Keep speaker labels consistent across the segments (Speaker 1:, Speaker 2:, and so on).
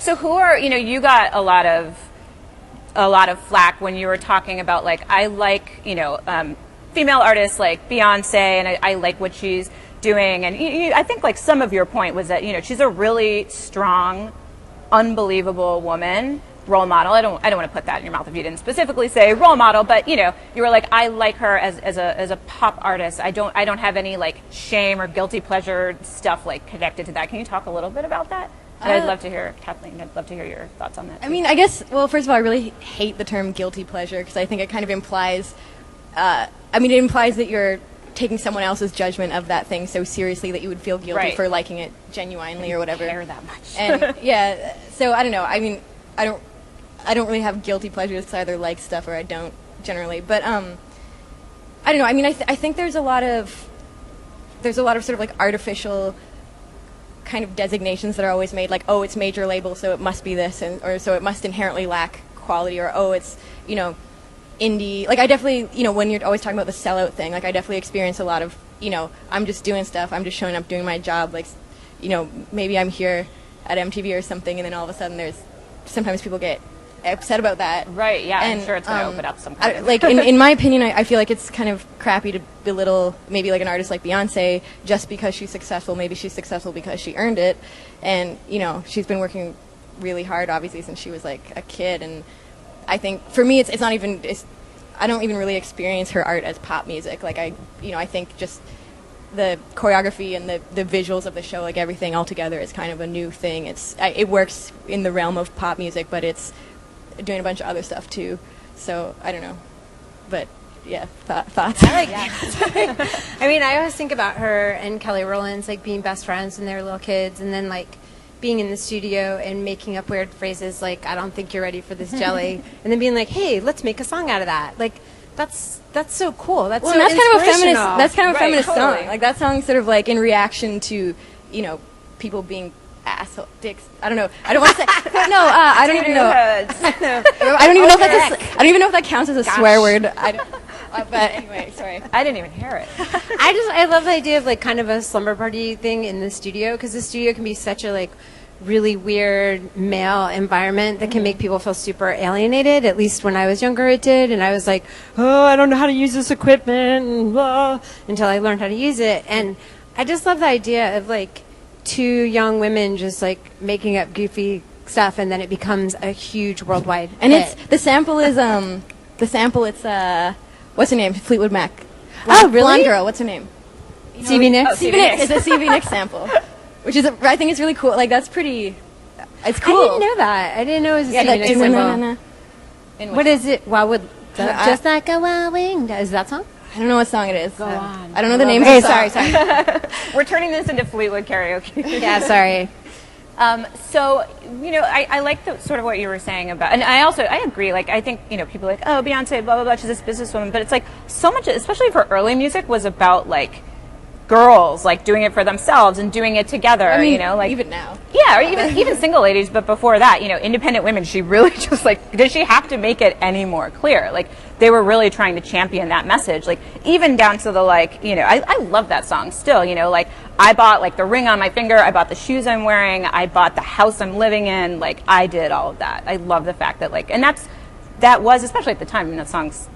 Speaker 1: So who are, you got a lot of flack when you were talking about, like, I like, female artists like Beyoncé, and I like what she's doing. And I think, like, some of your point was that, she's a really strong, unbelievable woman, role model. I don't want to put that in your mouth if you didn't specifically say role model, but you were like, I like her as a pop artist. I don't have any like shame or guilty pleasure stuff like connected to that. Can you talk a little bit about that? And I'd love to hear, Kathleen, I'd love to hear your thoughts on that too.
Speaker 2: I mean, I guess, well, first of all, I really hate the term guilty pleasure because I think it kind of implies, it implies that you're taking someone else's judgment of that thing so seriously that you would feel guilty for liking it genuinely or whatever.
Speaker 1: Care that much.
Speaker 2: And yeah, so I don't know. I mean, I don't really have guilty pleasures because I either like stuff or I don't generally. But I don't know. I mean, I think there's a lot of sort of like artificial kind of designations that are always made, like, oh, it's major label, so it must be this, or so it must inherently lack quality, or oh, it's indie. Like I definitely when you're always talking about the sellout thing, like I definitely experience a lot of I'm just doing stuff, I'm just showing up doing my job, like maybe I'm here at MTV or something, and then all of a sudden sometimes people get upset about that.
Speaker 1: Right, yeah, and I'm sure it's going to open up some kind of...
Speaker 2: Like, in my opinion, I feel like it's kind of crappy to belittle maybe like an artist like Beyoncé just because she's successful. Maybe she's successful because she earned it, and, she's been working really hard, obviously, since she was, like, a kid, and I think, for me, it's not even... I don't even really experience her art as pop music. Like, I think just the choreography and the visuals of the show, like, everything all together is kind of a new thing. It works in the realm of pop music, but it's doing a bunch of other stuff too, so I don't know, but yeah, thoughts.
Speaker 3: I like that. I mean, I always think about her and Kelly Rowland's like being best friends when they were little kids, and then like being in the studio and making up weird phrases like "I don't think you're ready for this jelly," and then being like, "Hey, let's make a song out of that." Like that's so cool. That's kind of a feminist.
Speaker 2: That's kind of a feminist
Speaker 3: totally.
Speaker 2: song. Like that song's sort of like in reaction to people being asshole dicks. I don't know. I don't want to say. No, I don't even know. I don't even know if that's. I don't even know if that counts as a swear word. But anyway, sorry.
Speaker 1: I didn't even hear it.
Speaker 3: I love the idea of like kind of a slumber party thing in the studio, because the studio can be such a like really weird male environment that can make people feel super alienated. At least when I was younger, it did, and I was like, oh, I don't know how to use this equipment, and blah, until I learned how to use it. And I just love the idea of like two young women just like making up goofy stuff, and then it becomes a huge worldwide
Speaker 2: and
Speaker 3: hit.
Speaker 2: The sample is it's what's her name, Fleetwood Mac.
Speaker 3: Oh, really?
Speaker 2: Blonde girl, what's her name?
Speaker 3: Stevie Nicks.
Speaker 2: Stevie Nicks. It's a Stevie Nicks sample, which is I think it's really cool. Like that's pretty. It's cool.
Speaker 3: I didn't know that. I didn't know it was a Stevie Nicks sample. What is it? Just like a wild wing. Is that song?
Speaker 2: I don't know what song it is.
Speaker 3: Go on.
Speaker 2: I don't know the name of the song.
Speaker 3: Sorry.
Speaker 1: We're turning this into Fleetwood karaoke.
Speaker 3: Yeah, sorry.
Speaker 1: So, I like sort of what you were saying about, and I agree, like, I think, people are like, oh, Beyonce, blah, blah, blah, she's this businesswoman, but it's like, so much, especially for early music, was about, like, girls, like, doing it for themselves and doing it together,
Speaker 2: I mean,
Speaker 1: like...
Speaker 2: even now.
Speaker 1: Yeah, or even single ladies, but before that, independent women, she really just, like, did she have to make it any more clear? Like, they were really trying to champion that message, like, even down to the, like, I love that song still, like, I bought, like, the ring on my finger, I bought the shoes I'm wearing, I bought the house I'm living in, like, I did all of that. I love the fact that, like, and that was, especially at the time, that song's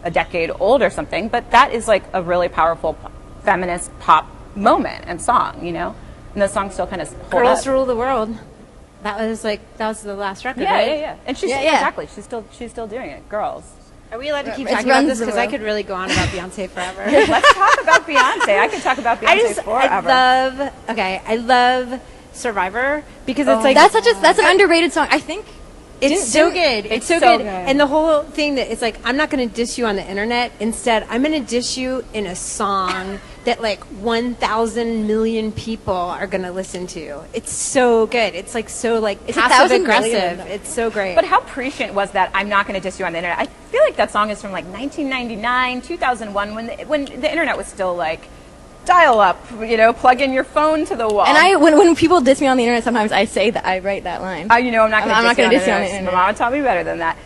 Speaker 1: a decade old or something, but that is, like, a really powerful feminist pop moment and song, and the song still kind of hold
Speaker 3: Girls
Speaker 1: up.
Speaker 3: Rule the World. That was the last record,
Speaker 1: Yeah,
Speaker 3: right?
Speaker 1: yeah. And exactly, she's still doing it. Girls.
Speaker 3: Are we allowed to keep talking about this? Because I could really go on about Beyonce forever.
Speaker 1: Let's talk about Beyonce. I could talk about Beyonce forever.
Speaker 3: I love Survivor because it's like
Speaker 2: that's an underrated song. I think
Speaker 3: it's so good. It's so good. And the whole thing that it's like, I'm not going to diss you on the internet. Instead, I'm going to diss you in a song that like 1,000 million people are going to listen to. It's so good. It's like so like passive aggressive. It's so great.
Speaker 1: But how prescient was that? I'm not going to diss you on the internet. I feel like that song is from like 1999, 2001, when the internet was still like dial up, plug in your phone to the wall.
Speaker 2: And when people diss me on the internet, sometimes I say that I write that line.
Speaker 1: I'm not going to diss you on the internet.
Speaker 2: My
Speaker 1: Mama taught me better than that.